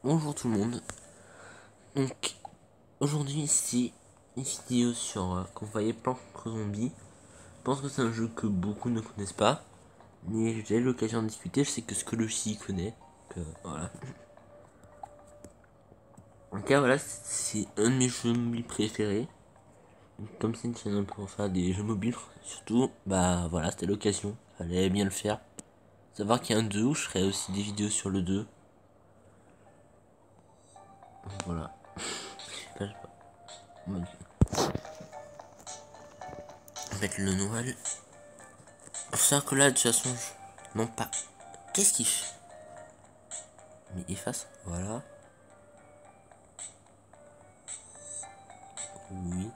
Bonjour tout le monde. Donc aujourd'hui c'est une vidéo sur qu'on voyait Plants contre Zombies. Je pense que c'est un jeu que beaucoup ne connaissent pas, mais j'ai déjà eu l'occasion de discuter. Je sais que Scolochi connaît. Voilà. En tout cas voilà, c'est un de mes jeux mobiles préférés. Donc, comme c'est une chaîne un peu pour faire des jeux mobiles, surtout bah voilà, c'était l'occasion. Fallait bien le faire. Savoir qu'il y a un 2 où je ferai aussi des vidéos sur le 2. Donc, voilà. Je sais pas. On va mettre le Noël. Faut savoir que là, de toute façon, non pas. Qu'est-ce qu'il fait? Mais efface, voilà. Oui.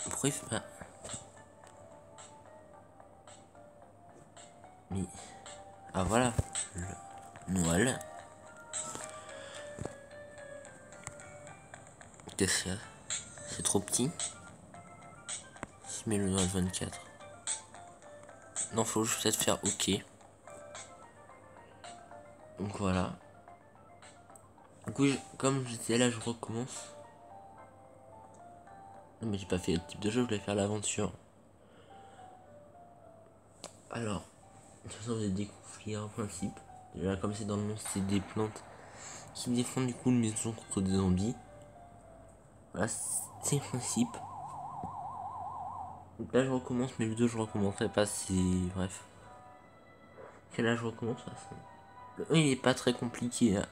Pourquoi il fait pas? Mais. Ah voilà. Le Noël. Qu'est-ce qu'il y a? C'est trop petit. Si met le Noël 24. Non, faut juste peut-être faire OK. Donc voilà. Du coup, comme je disais là, je recommence. Non, mais j'ai pas fait le type de jeu, je voulais faire l'aventure. Alors, de toute façon, vous allez découvrir un principe. Déjà, comme c'est dans le nom, c'est des plantes qui défendent du coup une maison contre des zombies. Voilà, c'est le principe. Donc là, je recommence, mais le 2, je recommencerai pas, c'est. Bref. Et là, je recommence. Le 1, il est pas très compliqué. Hein.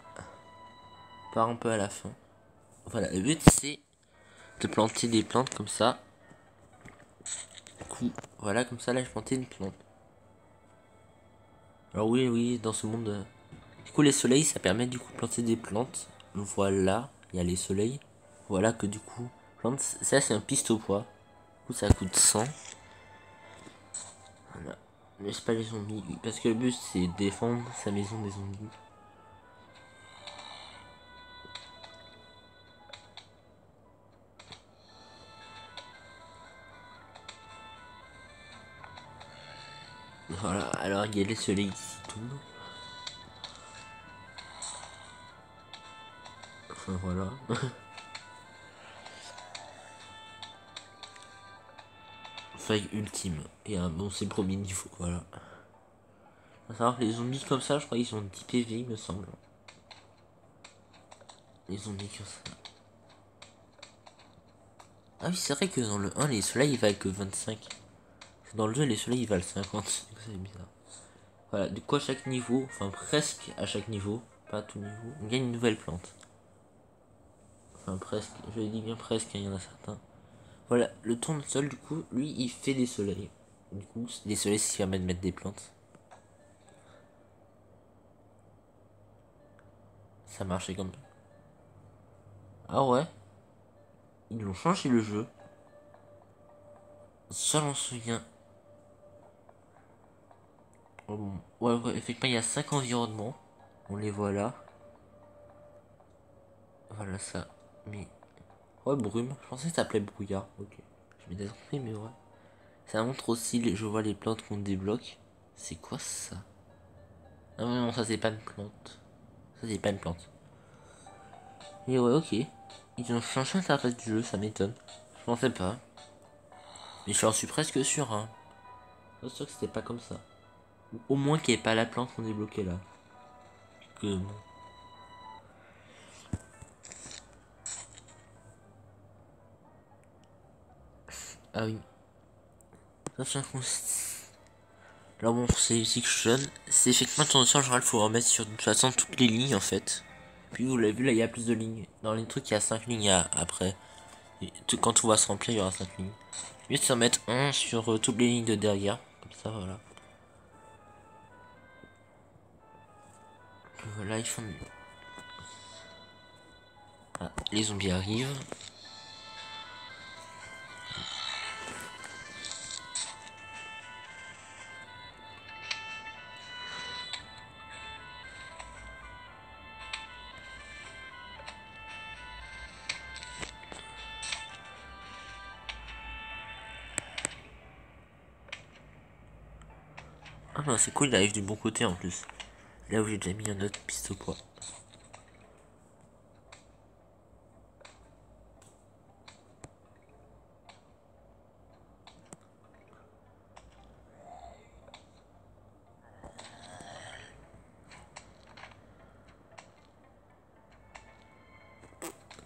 Part un peu à la fin. Voilà, le but, c'est de planter des plantes comme ça. Du coup, voilà, comme ça, là, je plantais une plante. Alors oui, oui, dans ce monde... Du coup, les soleils, ça permet du coup de planter des plantes. Voilà, il y a les soleils. Voilà que du coup, plante, ça, c'est un pistopois. Du coup, ça coûte 100. Voilà. Mais c'est pas les zombies. Parce que le but, c'est défendre sa maison des zombies. Voilà, alors il y a les soleils ici, tout. Enfin, voilà. Faille ultime. Et bon, c'est le premier niveau, voilà. Faut savoir que les zombies comme ça, je crois qu'ils ont 10 PV, il me semble. Les zombies comme ça. Ah oui, c'est vrai que dans le 1, les soleils, ils valent que 25. Dans le 2, les soleils, ils valent 50. C'est bizarre. Voilà, du coup, à chaque niveau, enfin presque à chaque niveau, pas à tout niveau, on gagne une nouvelle plante. Enfin, presque, je dis bien presque, hein, il y en a certains. Voilà, le tournesol, du coup, lui, il fait des soleils. Du coup, les soleils, ça permet de mettre des plantes. Ça marchait comme... Ah ouais, ils l'ont changé le jeu. Ça, j'en souviens. Oh, bon. Ouais, ouais, effectivement, il y a 5 environnements. On les voit là. Voilà ça. Mais. Ouais, brume. Je pensais que ça s'appelait brouillard. Ok. Je m'étais trompé, mais ouais. Ça montre aussi, je vois les plantes qu'on débloque. C'est quoi ça? Ah non, non, ça c'est pas une plante. Ça c'est pas une plante. Et ouais, ok. Ils ont changé l'interface du jeu, ça m'étonne. Je pensais pas. Mais j'en suis presque sûr, hein. Je suis sûr que c'était pas comme ça. Ou au moins qu'il n'y ait pas la plante qu'on débloquait là. Que bon. Ah oui. Ça, c'est un alors bon, c'est ici que je donne. C'est effectivement tendance en général, il faut remettre sur de toute façon toutes les lignes en fait. Puis vous l'avez vu, là il y a plus de lignes. Dans les trucs, il y a 5 lignes après. Et quand tout va se remplir, il y aura 5 lignes. Mieux de s'en mettre un sur toutes les lignes de derrière. Comme ça, voilà. Voilà, ils font. Ah, les zombies arrivent. Ah bah c'est cool, il arrive du bon côté en plus. Là où j'ai déjà mis un autre piste au poids.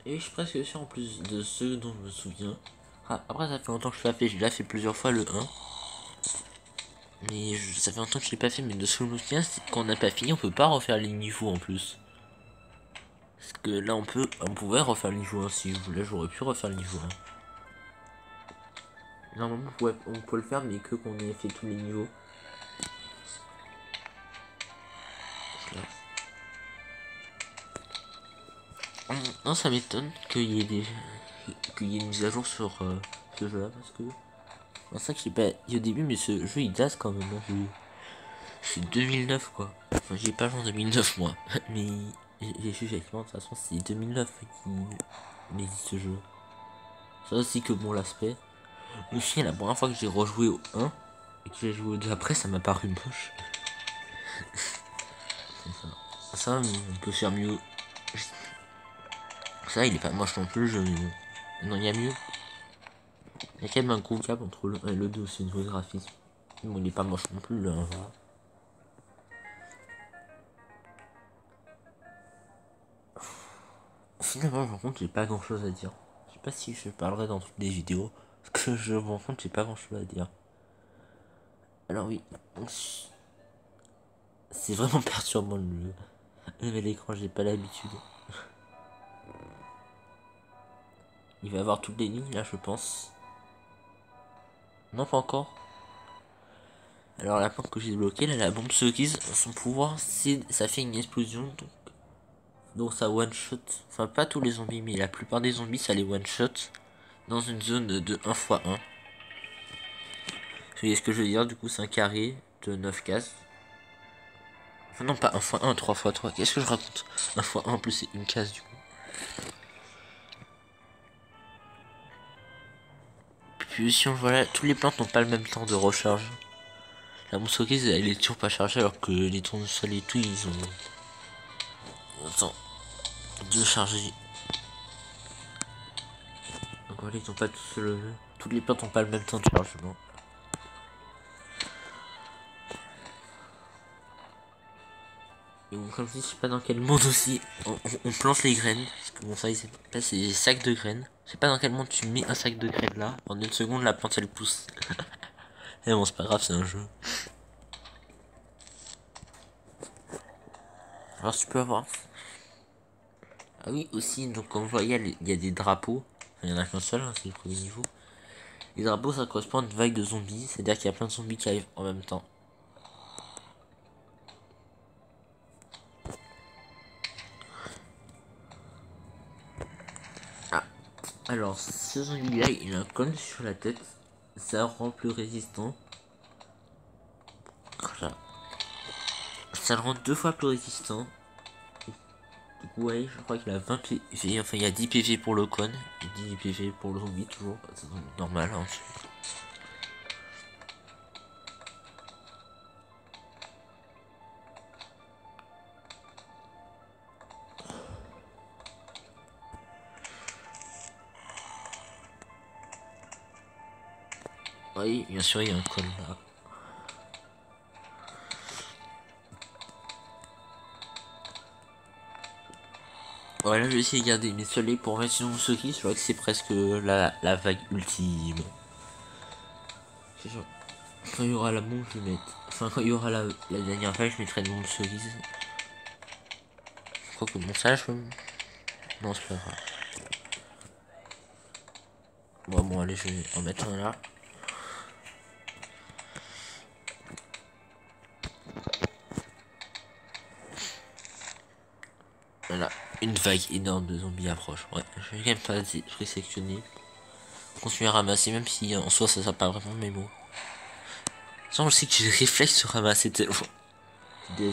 Et je suis presque sûr en plus de ceux dont je me souviens. Ah, après ça fait longtemps que je l'ai fait, j'ai déjà fait plusieurs fois le 1. Mais ça fait longtemps que je l'ai pas fait, mais de ce que je me souviens, c'est qu'on n'a pas fini, on peut pas refaire les niveaux en plus. Parce que là on pouvait refaire le niveau 1 si je voulais, j'aurais pu refaire le niveau 1. Normalement on peut le faire mais que qu'on ait fait tous les niveaux. Non, ça m'étonne qu'il y ait une mise à jour sur ce jeu là parce que c'est ça que j'ai pas dit au début, mais ce jeu il date quand même, hein. C'est 2009 quoi. Enfin j'ai pas joué en 2009 moi, mais j'ai su effectivement de toute façon c'est 2009 qui existe ce jeu. Ça aussi que bon l'aspect. Le chien la première fois que j'ai rejoué au 1 et que j'ai joué au 2 après ça m'a paru moche. C'est ça on peut faire mieux. Ça il est pas moche non plus le jeu mais bon. Non il y a mieux. Il y a quand même un gros cap entre le 1 et le 2 aussi au niveau graphisme. Bon il est pas moche non plus le 1 voilà. Finalement par contre j'ai pas grand chose à dire. Je sais pas si je parlerai dans toutes les vidéos. Parce que je me rends compte j'ai pas grand chose à dire. Alors oui. C'est vraiment perturbant le l'écran, j'ai pas l'habitude. Il va avoir toutes les lignes là je pense. Non pas encore. Alors la plante que j'ai débloquée, là la bombe sequise, son pouvoir c'est ça fait une explosion donc ça one shot. Enfin pas tous les zombies mais la plupart des zombies ça les one shot dans une zone de 1x1. Vous voyez ce que je veux dire, du coup c'est un carré de 9 cases. Enfin non pas 1x1, 3x3, qu'est-ce que je raconte? 1x1 en plus c'est une case du coup. Puis si on voit là, tous les plantes n'ont pas le même temps de recharge. La mousquetaire elle est toujours pas chargée alors que les tournesols et tout ils ont temps de charger. Donc voilà ils ont pas tous le... Toutes les plantes n'ont pas le même temps de chargement. Et bon, comme je dis, je sais pas dans quel monde aussi on plante les graines. Parce que bon ça c'est des sacs de graines. Je sais pas dans quel monde tu mets un sac de graines là. En une seconde la plante elle pousse. Et bon c'est pas grave c'est un jeu. Alors tu peux avoir. Ah oui aussi donc comme vous voyez il y a des drapeaux. Enfin, il y en a qu'un seul, hein, c'est le premier niveau. Les drapeaux ça correspond à une vague de zombies. C'est à dire qu'il y a plein de zombies qui arrivent en même temps. Ah. Alors ce zombie là il a un cône sur la tête. Ça rend plus résistant. Voilà. Ça le rend 2 fois plus résistant. Du coup, ouais, je crois qu'il a 20 PV. Enfin, il y a 10 PV pour le con et 10 PV pour le zombie, toujours. C'est normal. Hein. Oui, bien sûr, il y a un con là. Voilà, je vais essayer de garder mes soleils pour mettre sur ce qui. Je vois que c'est presque la vague ultime. Quand il y aura la bombe, je vais mettre. Enfin, quand il y aura la dernière vague, je mettrai le bombe cerise. Je crois que bon, ça, je. Non, c'est pas grave. Bon, allez, je vais en mettre un là. Voilà, une vague énorme de zombies approche. Ouais, je vais quand même pas sélectionner. Continuer à ramasser, même si en soi ça sert pas vraiment mes mots. Sans je sais que j'ai le réflexe de ramasser tellement. Des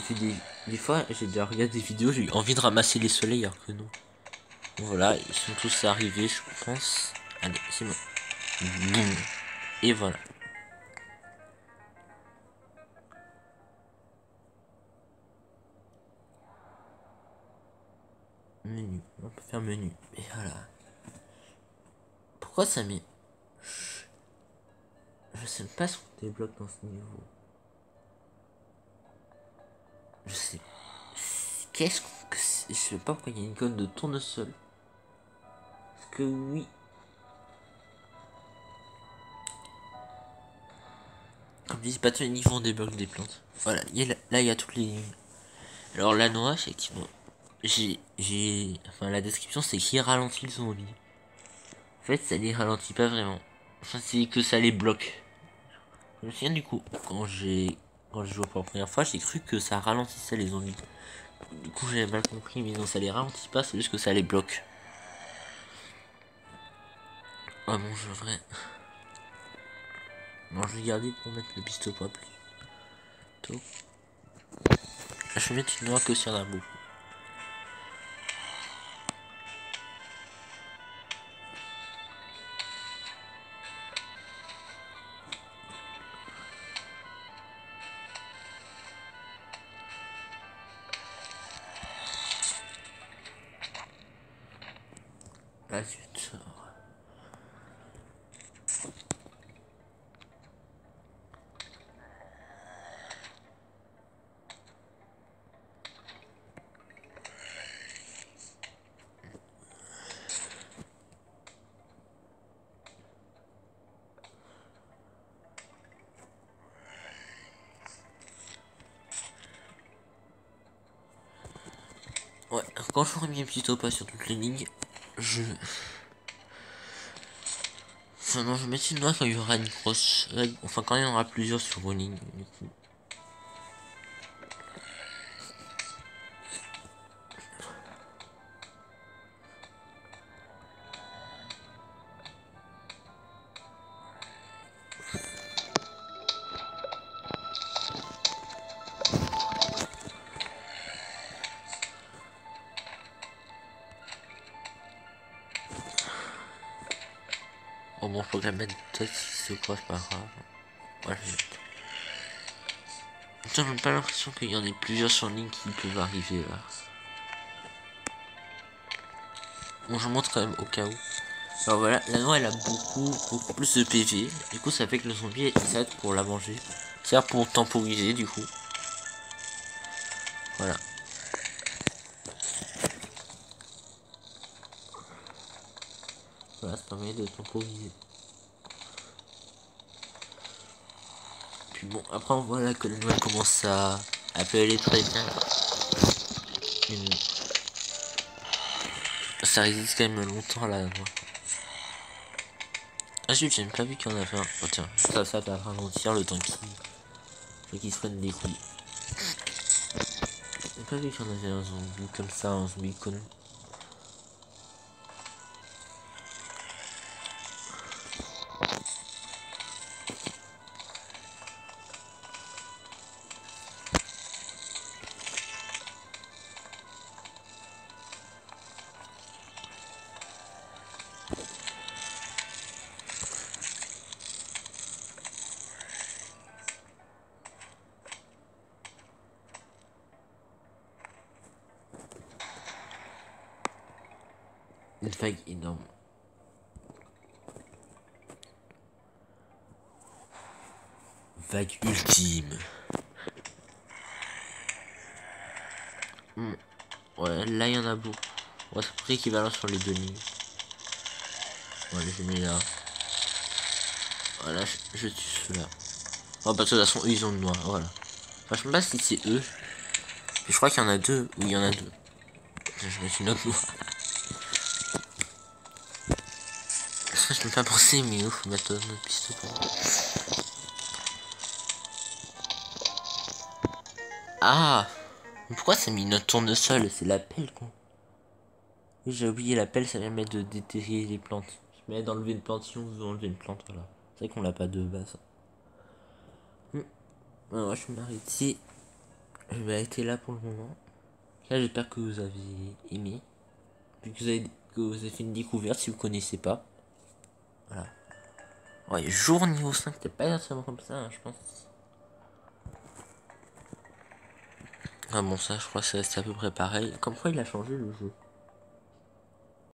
fois, j'ai déjà regardé des vidéos, j'ai eu envie de ramasser les soleils alors que non. Bon, voilà, ils sont tous arrivés, je pense. Allez, c'est bon. Boum. Et voilà. Menu. On peut faire menu. Et voilà. Pourquoi ça met... Je sais pas ce qu'on débloque dans ce niveau. Je sais. Qu'est-ce que c'est? Je sais pas pourquoi il y a une icône de tournesol. Parce que oui. Comme je dis, pas tous les niveaux on débloque des plantes. Voilà, là il y a toutes les lignes. Alors la noix, effectivement. Enfin la description c'est qui ralentit le zombie. En fait ça les ralentit pas vraiment. Enfin c'est que ça les bloque. Je me souviens du coup, quand je jouais pour la première fois, j'ai cru que ça ralentissait les zombies. Du coup j'avais mal compris, mais non ça les ralentit pas, c'est juste que ça les bloque. Ah bon je devrais... Non je vais garder pour mettre le pistolet pas plus tôt. Je vais mettre une noix que sur la boue. Ah zut. Ouais, quand j'aurai mis un petit pas sur toutes les lignes, Enfin non, je vais mettre une noix quand il y aura une grosse règle. Enfin quand il y en aura plusieurs sur vos lignes, du coup. Oh bon, faut que la mettre peut-être si c'est quoi, c'est pas grave. Ouais, je vais mettre. Putain, j'ai pas l'impression qu'il y en ait plusieurs sur ligne qui peuvent arriver là. Bon, je montre quand même au cas où. Alors voilà, la noix elle a beaucoup plus de PV. Du coup, ça fait que le zombie il s'arrête pour la manger. C'est pour temporiser du coup. Voilà. Voilà, ça permet de temporiser. Puis bon, après on voit là que la noix commence à appeler très bien. Ça résiste quand même longtemps là. Ah zut, j'ai même pas vu qu'il y en avait un. Oh tiens, ça va ralentir le temps qu'il se prenne des couilles. J'ai pas vu qu'il y en avait un zombie comme ça, un zombie con. Une vague énorme. Vague ultime. Ouais, là il y en a beaucoup. Ouais, c'est près équivalent sur les deux lignes. Voilà, je mets là. Voilà, je tue ceux-là. Oh, bah de toute façon, eux ils ont le noir, voilà. Enfin, je sais pas si c'est eux. Mais je crois qu'il y en a deux. Oui, il y en a deux. Je vais mettre une autre noix. Je peux pas penser, mais ouf, mettre notre pistolet. Ah! Mais pourquoi ça met une tournesol? C'est la pelle, quoi. Oui, j'ai oublié la pelle, ça permet de déterrer les plantes. Ça permet d'enlever une plante si on veut enlever une plante, voilà. C'est vrai qu'on l'a pas de base. Alors, je vais m'arrêter. Je vais arrêter là pour le moment. Là, j'espère que vous avez aimé. Puis que vous avez fait une découverte si vous connaissez pas. Voilà. Ouais, jour niveau 5, c'était pas exactement comme ça, hein, je pense. Ah bon, ça, je crois que c'est à peu près pareil. Comme quoi, il a changé le jeu.